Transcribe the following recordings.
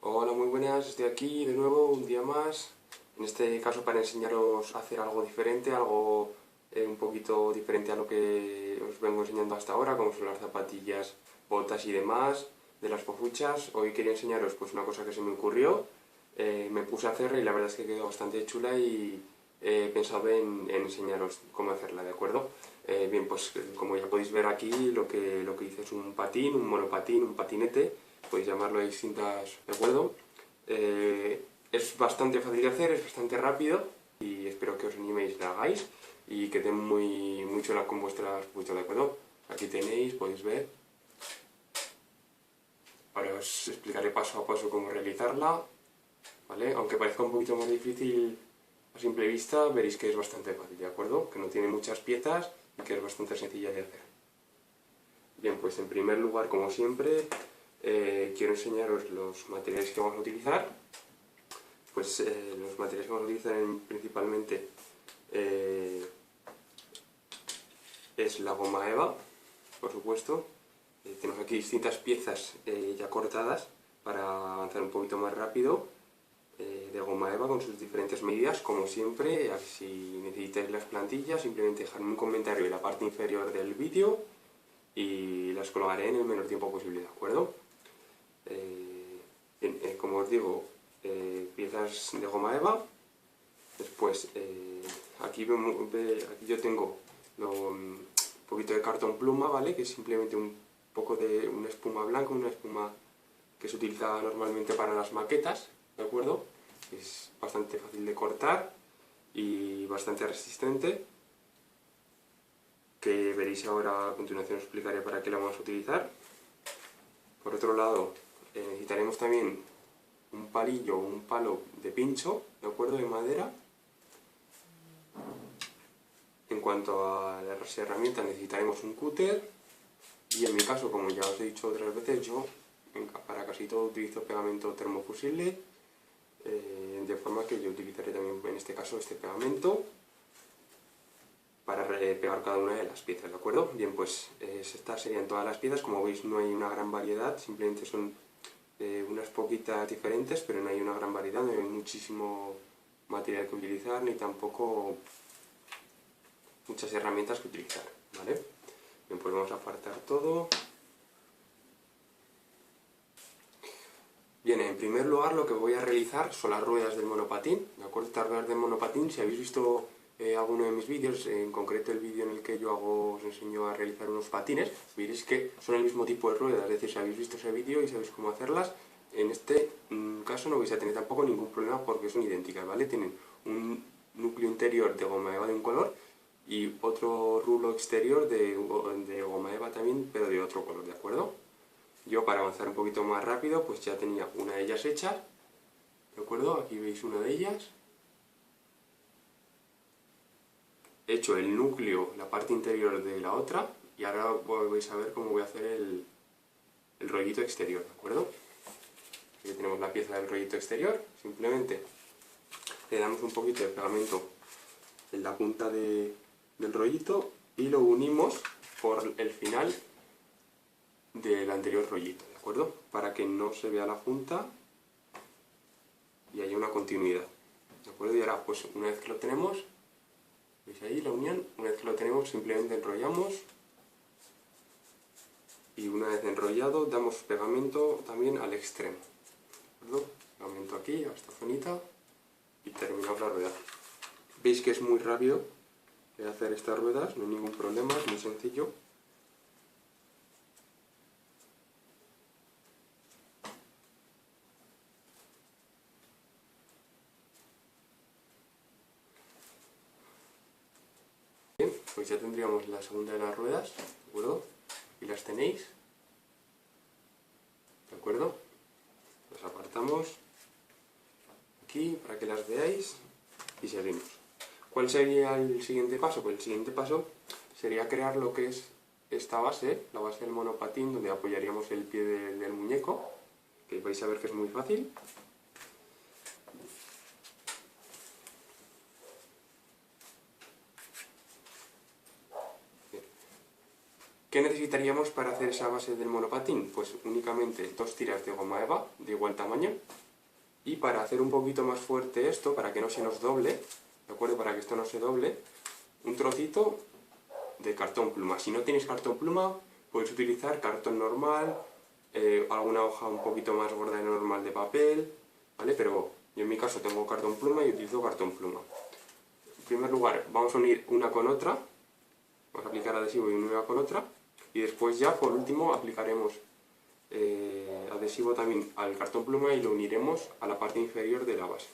Hola, muy buenas, estoy aquí de nuevo un día más, en este caso para enseñaros a hacer algo diferente, algo un poquito diferente a lo que os vengo enseñando hasta ahora, como son las zapatillas, botas y demás, de las pofuchas. Hoy quería enseñaros pues una cosa que se me ocurrió, me puse a hacerla y la verdad es que quedó bastante chula y he pensado en enseñaros cómo hacerla, ¿de acuerdo? Bien, pues como ya podéis ver aquí, lo que hice es un patín, un monopatín, un patinete, podéis llamarlo de distintas, ¿de acuerdo? Es bastante fácil de hacer, es bastante rápido y espero que os animéis y lo hagáis y que den muy chula con vuestras puchas, ¿de acuerdo? Aquí tenéis, podéis ver. Ahora os explicaré paso a paso cómo realizarla, ¿vale? Aunque parezca un poquito más difícil a simple vista, veréis que es bastante fácil, ¿de acuerdo? Que no tiene muchas piezas y que es bastante sencilla de hacer. Bien, pues en primer lugar, como siempre, quiero enseñaros los materiales que vamos a utilizar. Pues los materiales que vamos a utilizar principalmente es la goma eva, por supuesto. Tenemos aquí distintas piezas ya cortadas para avanzar un poquito más rápido, de goma eva con sus diferentes medidas, como siempre. Si necesitáis las plantillas, simplemente dejadme un comentario en la parte inferior del vídeo y las colgaré en el menor tiempo posible, ¿de acuerdo? Como os digo, piezas de goma eva. Después, aquí yo tengo un poquito de cartón pluma, ¿vale? Que es simplemente un poco de una espuma blanca, una espuma que se utiliza normalmente para las maquetas, ¿de acuerdo? Es bastante fácil de cortar y bastante resistente, que veréis ahora a continuación. Os explicaré para qué la vamos a utilizar. Por otro lado, necesitaremos también un palillo o un palo de pincho, ¿de acuerdo? De madera. En cuanto a las herramientas, necesitaremos un cúter y en mi caso, como ya os he dicho otras veces, yo para casi todo utilizo pegamento termofusible, de forma que yo utilizaré también en este caso este pegamento para pegar cada una de las piezas, ¿de acuerdo? Bien, pues estas serían todas las piezas. Como veis, no hay una gran variedad, simplemente son unas poquitas diferentes, pero no hay una gran variedad, no hay muchísimo material que utilizar, ni tampoco muchas herramientas que utilizar, ¿vale? Bien, pues vamos a apartar todo. Bien, en primer lugar lo que voy a realizar son las ruedas del monopatín, ¿de acuerdo? Estas ruedas del monopatín, si habéis visto alguno de mis vídeos, en concreto el vídeo en el que yo os enseño a realizar unos patines, veréis que son el mismo tipo de ruedas, es decir, si habéis visto ese vídeo y sabéis cómo hacerlas, en este caso no vais a tener tampoco ningún problema porque son idénticas, ¿vale? Tienen un núcleo interior de goma eva de un color y otro rulo exterior de goma eva también, pero de otro color, ¿de acuerdo? Yo, para avanzar un poquito más rápido, pues ya tenía una de ellas hecha, ¿de acuerdo? Aquí veis una de ellas. He hecho el núcleo, la parte interior de la otra, y ahora vais a ver cómo voy a hacer el rollito exterior, ¿de acuerdo? Aquí tenemos la pieza del rollito exterior. Simplemente le damos un poquito de pegamento en la punta del rollito y lo unimos por el final del anterior rollito, ¿de acuerdo? Para que no se vea la punta y haya una continuidad, ¿de acuerdo? Y ahora, pues una vez que lo tenemos, ¿veis ahí la unión? Una vez que lo tenemos, simplemente enrollamos y una vez enrollado damos pegamento también al extremo, ¿de acuerdo? Pegamento aquí, a esta zonita, y terminamos la rueda. Veis que es muy rápido hacer estas ruedas, no hay ningún problema, es muy sencillo. Bien, pues ya tendríamos la segunda de las ruedas, ¿de acuerdo? Y las tenéis, ¿de acuerdo? Las apartamos aquí para que las veáis y seguimos. ¿Cuál sería el siguiente paso? Pues el siguiente paso sería crear lo que es esta base, la base del monopatín, donde apoyaríamos el pie del muñeco, que vais a ver que es muy fácil. ¿Qué necesitaríamos para hacer esa base del monopatín? Pues únicamente 2 tiras de goma eva de igual tamaño, y para hacer un poquito más fuerte esto, para que no se nos doble, ¿de acuerdo? Para que esto no se doble, un trocito de cartón pluma. Si no tienes cartón pluma, puedes utilizar cartón normal, alguna hoja un poquito más gorda de normal de papel, ¿vale? Pero yo en mi caso tengo cartón pluma y utilizo cartón pluma. En primer lugar, vamos a unir una con otra, vamos a aplicar adhesivo y una con otra, y después ya, por último, aplicaremos adhesivo también al cartón pluma y lo uniremos a la parte inferior de la base.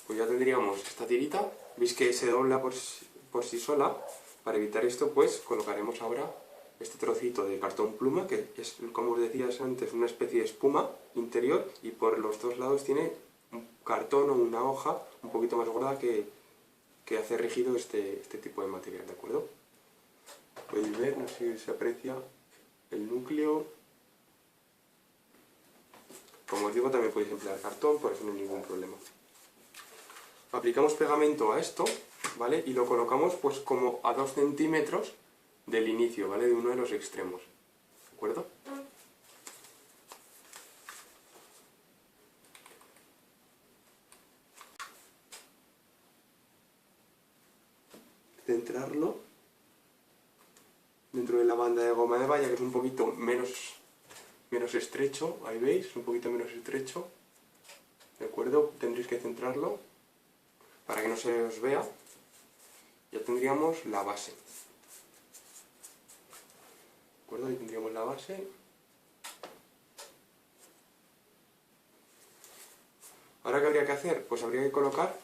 Pues ya tendríamos esta tirita, veis que se dobla por sí sola. Para evitar esto, pues colocaremos ahora este trocito de cartón pluma, que es, como os decía antes, una especie de espuma interior, y por los dos lados tiene un cartón o una hoja un poquito más gorda que hace rígido este tipo de material, ¿de acuerdo? Podéis ver, no sé si se aprecia el núcleo. Como os digo, también podéis emplear cartón, por eso no hay ningún problema. Aplicamos pegamento a esto, ¿vale? Y lo colocamos pues como a 2 centímetros del inicio, ¿vale? De uno de los extremos, ¿de acuerdo? Centrarlo dentro de la banda de goma eva, ya que es un poquito menos estrecho, ahí veis, es un poquito menos estrecho, ¿de acuerdo? Tendréis que centrarlo para que no se os vea. Ya tendríamos la base, ¿de acuerdo? Ahí tendríamos la base. Ahora, ¿qué habría que hacer? Pues habría que colocar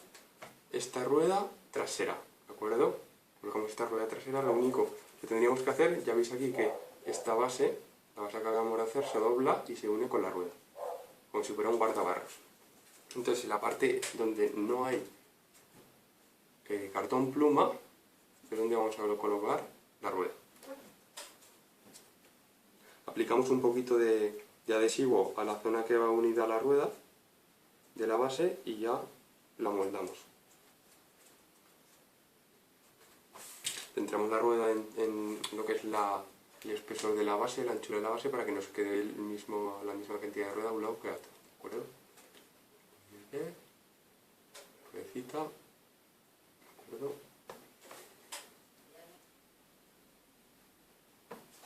esta rueda trasera, ¿de acuerdo? Colocamos esta rueda trasera, lo único que tendríamos que hacer, ya veis aquí que esta base, la base que acabamos de hacer, se dobla y se une con la rueda, como si fuera un guardabarros. Entonces, en la parte donde no hay cartón pluma, es donde vamos a colocar la rueda. Aplicamos un poquito de adhesivo a la zona que va unida a la rueda de la base y ya la moldamos. Centramos la rueda en lo que es el espesor de la base, la anchura de la base, para que nos quede la misma cantidad de rueda a un lado que a otro, ¿de acuerdo? Ruedecita, ¿de acuerdo?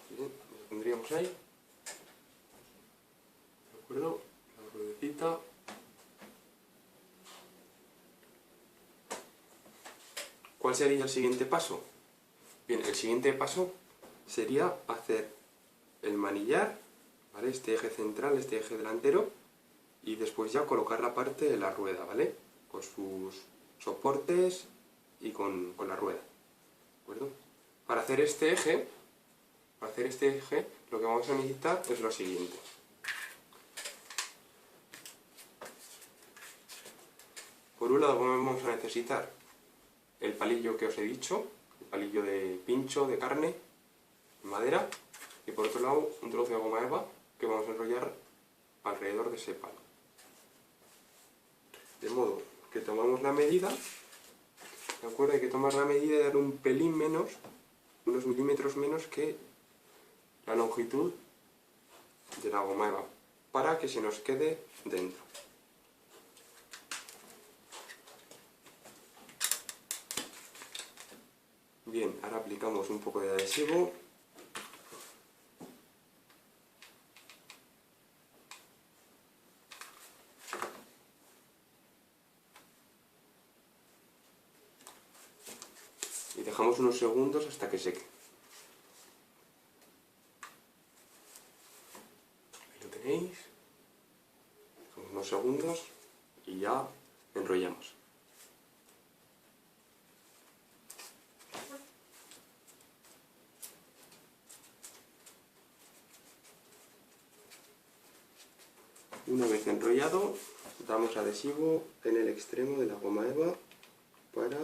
Bien, lo tendríamos ahí, ¿de acuerdo? La ruedecita. ¿Cuál sería el siguiente paso? Bien, el siguiente paso sería hacer el manillar, ¿vale? Este eje central, este eje delantero, y después ya colocar la parte de la rueda, ¿vale? Con sus soportes y con la rueda, ¿de acuerdo? Para hacer este eje, lo que vamos a necesitar es lo siguiente. Por un lado vamos a necesitar el palillo que os he dicho, el palillo de pincho, de carne, de madera, y por otro lado un trozo de goma eva que vamos a enrollar alrededor de ese palo. De modo que tomamos la medida, ¿de acuerdo? Hay que tomar la medida y dar un pelín menos, unos milímetros menos que la longitud de la goma eva, para que se nos quede dentro. Bien, ahora aplicamos un poco de adhesivo. Y dejamos unos segundos hasta que seque. Ahí lo tenéis. Dejamos unos segundos y ya enrollamos. Una vez enrollado, damos adhesivo en el extremo de la goma eva para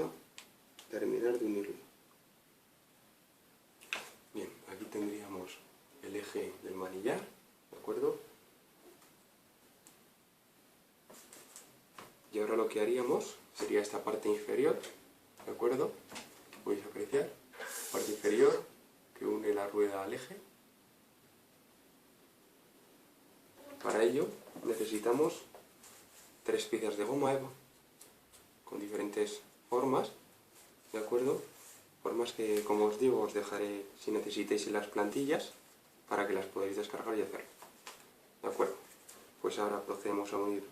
terminar de unirlo. Bien, aquí tendríamos el eje del manillar, ¿de acuerdo? ahora lo que haríamos sería esta parte inferior, ¿de acuerdo? Podéis apreciar, parte inferior que une la rueda al eje. Para ello necesitamos 3 piezas de goma eva con diferentes formas, ¿de acuerdo? Formas que, como os digo, os dejaré si necesitáis en las plantillas para que las podáis descargar y hacerlo. ¿De acuerdo? Pues ahora procedemos a unir.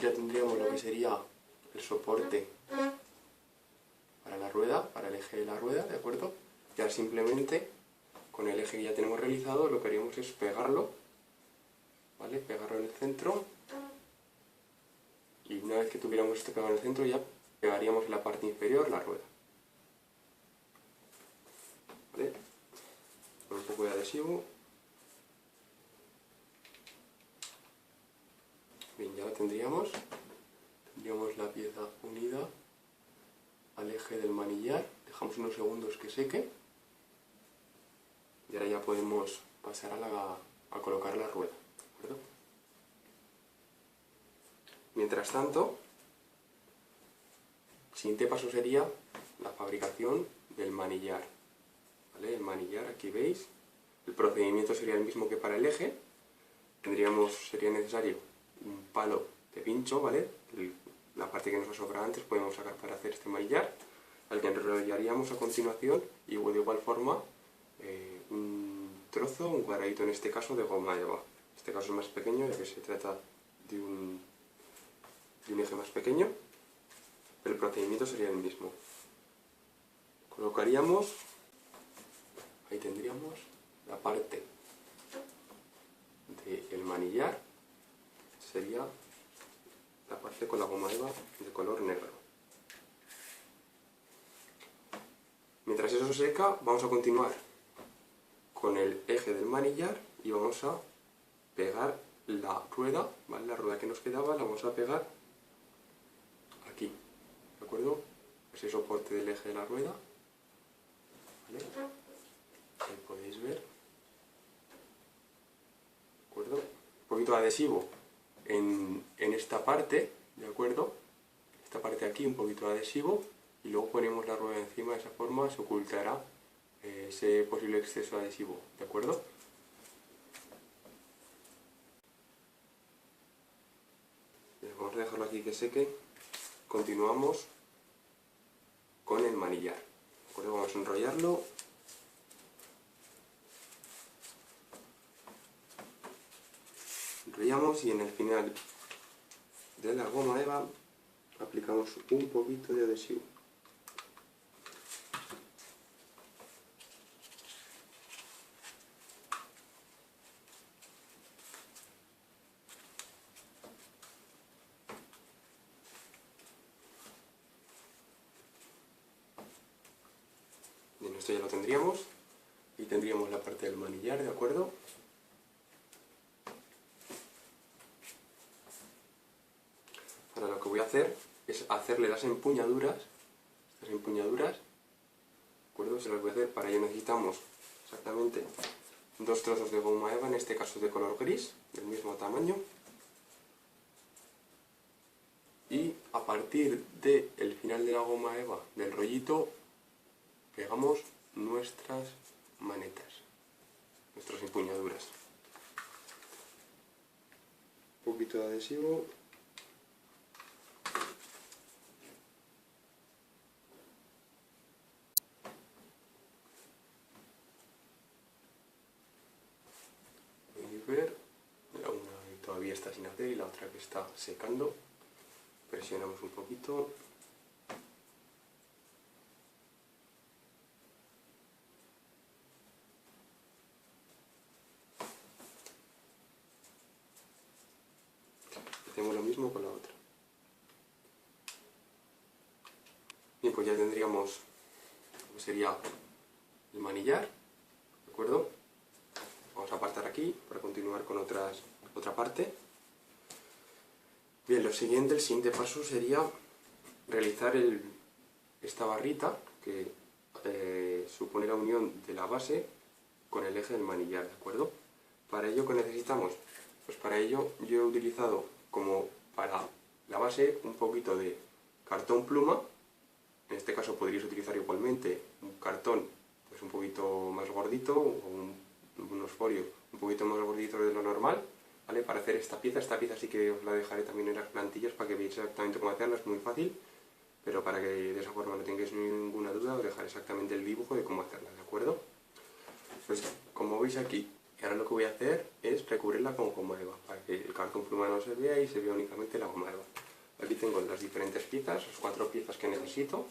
Ya tendríamos lo que sería el soporte para la rueda, para el eje de la rueda, ¿de acuerdo? Y ahora simplemente, con el eje que ya tenemos realizado, lo que haríamos es pegarlo, ¿vale? Pegarlo en el centro. Y una vez que tuviéramos esto pegado en el centro, ya pegaríamos en la parte inferior la rueda. ¿Vale? Con un poco de adhesivo. Bien, ya lo tendríamos. Tendríamos la pieza unida al eje del manillar. Dejamos unos segundos que seque. Y ahora ya podemos pasar a colocar la rueda, ¿de acuerdo? Mientras tanto, el siguiente paso sería la fabricación del manillar. ¿Vale? El manillar, aquí veis, el procedimiento sería el mismo que para el eje. Sería necesario un palo de pincho, ¿vale? La parte que nos ha sobrado antes podemos sacar para hacer este manillar, al que enrollaríamos a continuación y de igual forma un trozo, un cuadradito en este caso de goma eva. En este caso es más pequeño ya que se trata de un eje más pequeño, pero el procedimiento sería el mismo. Colocaríamos, ahí tendríamos la parte del manillar, sería la parte con la goma eva de color negro. Mientras eso se seca, vamos a continuar con el eje del manillar y vamos a pegar la rueda, ¿vale? La rueda que nos quedaba la vamos a pegar aquí, ¿de acuerdo? Ese soporte del eje de la rueda, ¿vale? Ahí podéis ver, ¿de acuerdo? Un poquito de adhesivo en esta parte, ¿de acuerdo? Esta parte aquí, un poquito de adhesivo, y luego ponemos la rueda encima. De esa forma se ocultará ese posible exceso de adhesivo, ¿de acuerdo? Bien, vamos a dejarlo aquí que seque. Continuamos con el manillar, ¿de acuerdo? Vamos a enrollarlo. Enrollamos y en el final de la goma eva aplicamos un poquito de adhesivo. Bien, esto ya lo tendríamos y tendríamos la parte del manillar, ¿de acuerdo? Ahora lo que voy a hacer es hacerle las empuñaduras, ¿de acuerdo? Se las voy a hacer. Para ello necesitamos exactamente 2 trozos de goma eva, en este caso de color gris, del mismo tamaño. Y a partir del final de la goma eva, del rollito, pegamos nuestras manetas, nuestras empuñaduras. Un poquito de adhesivo. Ver, una todavía está sin hacer y la otra que está secando. Presionamos un poquito. Hacemos lo mismo con la otra. Bien, pues ya tendríamos lo que sería el manillar, ¿de acuerdo? Vamos a apartar aquí para continuar con otra parte. Bien, el siguiente paso sería realizar esta barrita que supone la unión de la base con el eje del manillar, ¿de acuerdo? Para ello que necesitamos Pues para ello yo he utilizado como para la base un poquito de cartón pluma. En este caso podríais utilizar igualmente un cartón pues un poquito más gordito o unos folios un poquito más gorditos de lo normal, ¿vale? Para hacer esta pieza sí que os la dejaré también en las plantillas para que veáis exactamente cómo hacerla, es muy fácil, pero para que de esa forma no tengáis ninguna duda os dejaré exactamente el dibujo de cómo hacerla, ¿de acuerdo? Pues como veis aquí, ahora lo que voy a hacer es recubrirla con goma eva, para que el cartón pluma no se vea y se vea únicamente la goma eva. Aquí tengo las diferentes piezas, las 4 piezas que necesito,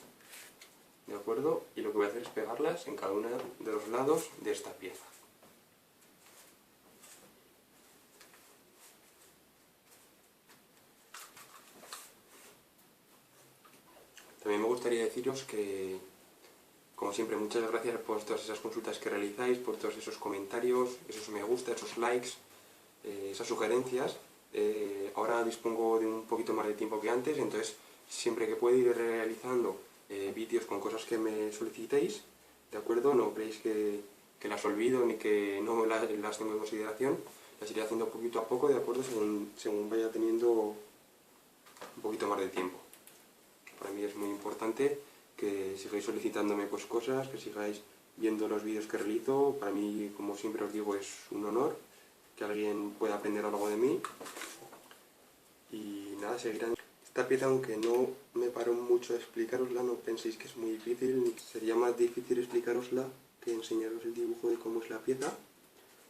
¿de acuerdo? Y lo que voy a hacer es pegarlas en cada uno de los lados de esta pieza. También me gustaría deciros que, como siempre, muchas gracias por todas esas consultas que realizáis, por todos esos comentarios, esos me gusta, esos likes, esas sugerencias. Ahora dispongo de un poquito más de tiempo que antes, entonces siempre que puedo ir realizando vídeos con cosas que me solicitéis, ¿de acuerdo? No creéis que las olvido ni que no las tengo en consideración, las iré haciendo poquito a poco, ¿de acuerdo? Según vaya teniendo un poquito más de tiempo. Para mí es muy importante que sigáis solicitándome pues cosas, que sigáis viendo los vídeos que realizo. Para mí, como siempre os digo, es un honor que alguien pueda aprender algo de mí. Y nada, seguirán. Esta pieza, aunque no me paro mucho a explicarosla, no penséis que es muy difícil. Sería más difícil explicarosla que enseñaros el dibujo de cómo es la pieza,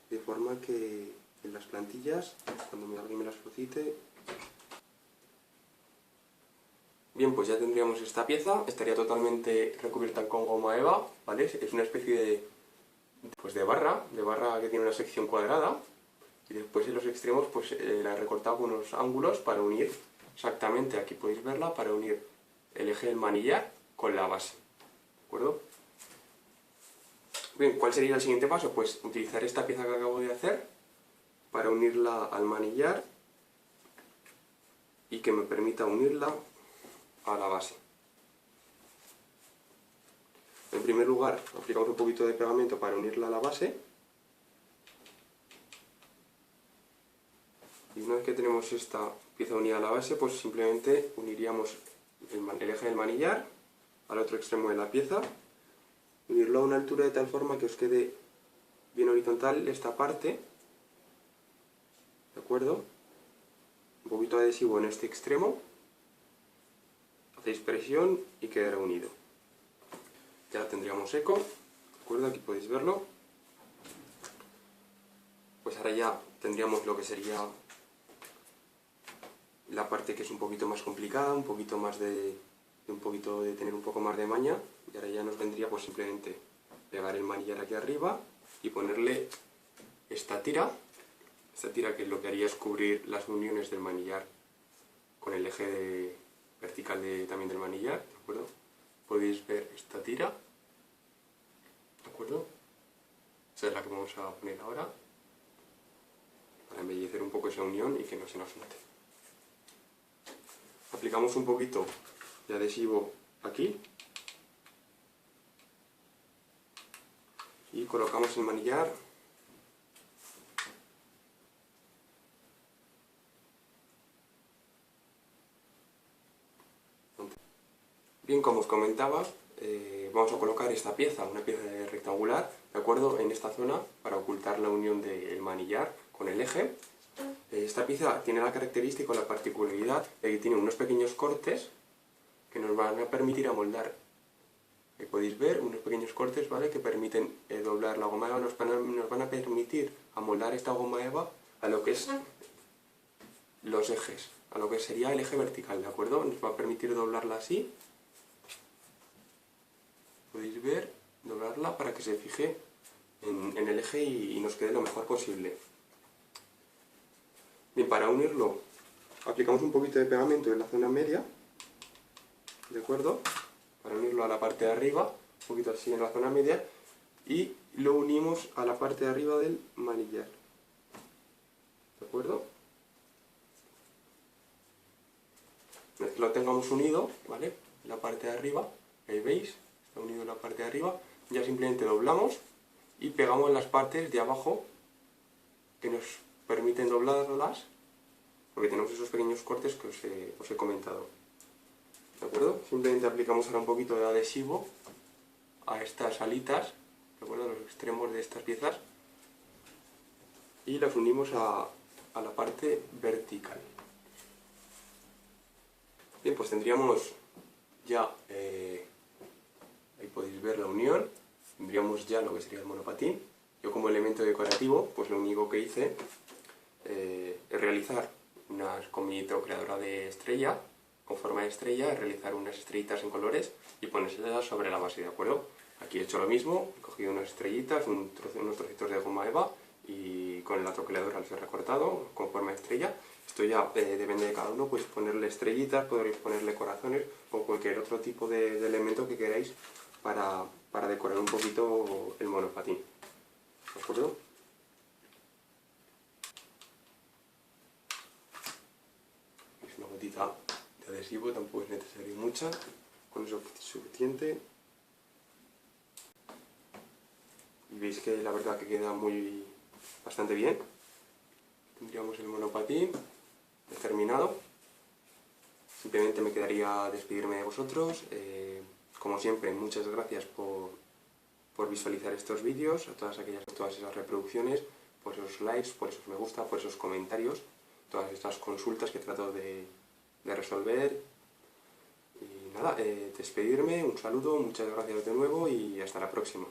de forma que en las plantillas, cuando alguien me las solicite. Bien, pues ya tendríamos esta pieza, estaría totalmente recubierta con goma eva, ¿vale? Es una especie de barra que tiene una sección cuadrada, y después en los extremos pues la he recortado con unos ángulos para unir exactamente, aquí podéis verla, para unir el eje del manillar con la base, ¿de acuerdo? Bien, ¿cuál sería el siguiente paso? Pues utilizar esta pieza que acabo de hacer para unirla al manillar y que me permita unirla a la base. En primer lugar, aplicamos un poquito de pegamento para unirla a la base. Y una vez que tenemos esta pieza unida a la base, pues simplemente uniríamos el eje del manillar al otro extremo de la pieza, unirlo a una altura de tal forma que os quede bien horizontal esta parte, ¿de acuerdo? Un poquito de adhesivo en este extremo, hacéis presión y quedará unido. Ya lo tendríamos seco, ¿de acuerdo? Aquí podéis verlo. Pues ahora ya tendríamos lo que sería la parte que es un poquito más complicada, un poquito de tener un poco más de maña, y ahora ya nos vendría pues simplemente pegar el manillar aquí arriba y ponerle esta tira que lo que haría es cubrir las uniones del manillar con el eje vertical también del manillar, ¿de acuerdo? Podéis ver esta tira, ¿de acuerdo? Esa es la que vamos a poner ahora, para embellecer un poco esa unión y que no se nos note. Aplicamos un poquito de adhesivo aquí y colocamos el manillar bien. Como os comentaba, vamos a colocar esta pieza, una pieza rectangular, ¿de acuerdo?, en esta zona para ocultar la unión del manillar con el eje. Esta pieza tiene la característica o la particularidad de que tiene unos pequeños cortes que nos van a permitir amoldar. Ahí podéis ver unos pequeños cortes, ¿vale?, que permiten doblar la goma eva, nos van a permitir amoldar esta goma eva a lo que es los ejes, a lo que sería el eje vertical, ¿de acuerdo? Nos va a permitir doblarla así. Podéis ver, doblarla para que se fije en el eje y nos quede lo mejor posible. Bien, para unirlo aplicamos un poquito de pegamento en la zona media, ¿de acuerdo? Para unirlo a la parte de arriba, un poquito así en la zona media, y lo unimos a la parte de arriba del manillar, ¿de acuerdo? Una vez que lo tengamos unido, ¿vale?, en la parte de arriba, ahí veis, está unido en la parte de arriba, ya simplemente doblamos y pegamos en las partes de abajo que nos permiten doblarlas, porque tenemos esos pequeños cortes que os he comentado. ¿De acuerdo? Simplemente aplicamos ahora un poquito de adhesivo a estas alitas, ¿de acuerdo? A los extremos de estas piezas, y las unimos a la parte vertical. Bien, pues tendríamos ya, ahí podéis ver la unión, tendríamos ya lo que sería el monopatín. Yo como elemento decorativo, pues lo único que hice es realizar con mi trocreadora de estrella, con forma de estrella, es realizar unas estrellitas en colores y ponérselas sobre la base, ¿de acuerdo? Aquí he hecho lo mismo, he cogido unas estrellitas, unos trocitos de goma eva y con la trocreadora los he recortado con forma de estrella. Esto ya depende de cada uno, pues ponerle estrellitas, podréis ponerle corazones o cualquier otro tipo de elemento que queráis para decorar un poquito el monopatín. ¿De acuerdo? Es una gotita de adhesivo, tampoco es necesario mucha, con eso es suficiente. Y veis que la verdad que queda bastante bien. Tendríamos el monopatín terminado. Simplemente me quedaría despedirme de vosotros. Como siempre, muchas gracias por visualizar estos vídeos, a todas esas reproducciones, por esos likes, por esos me gusta, por esos comentarios, todas estas consultas que trato de resolver. Y nada, despedirme, un saludo, muchas gracias de nuevo y hasta la próxima.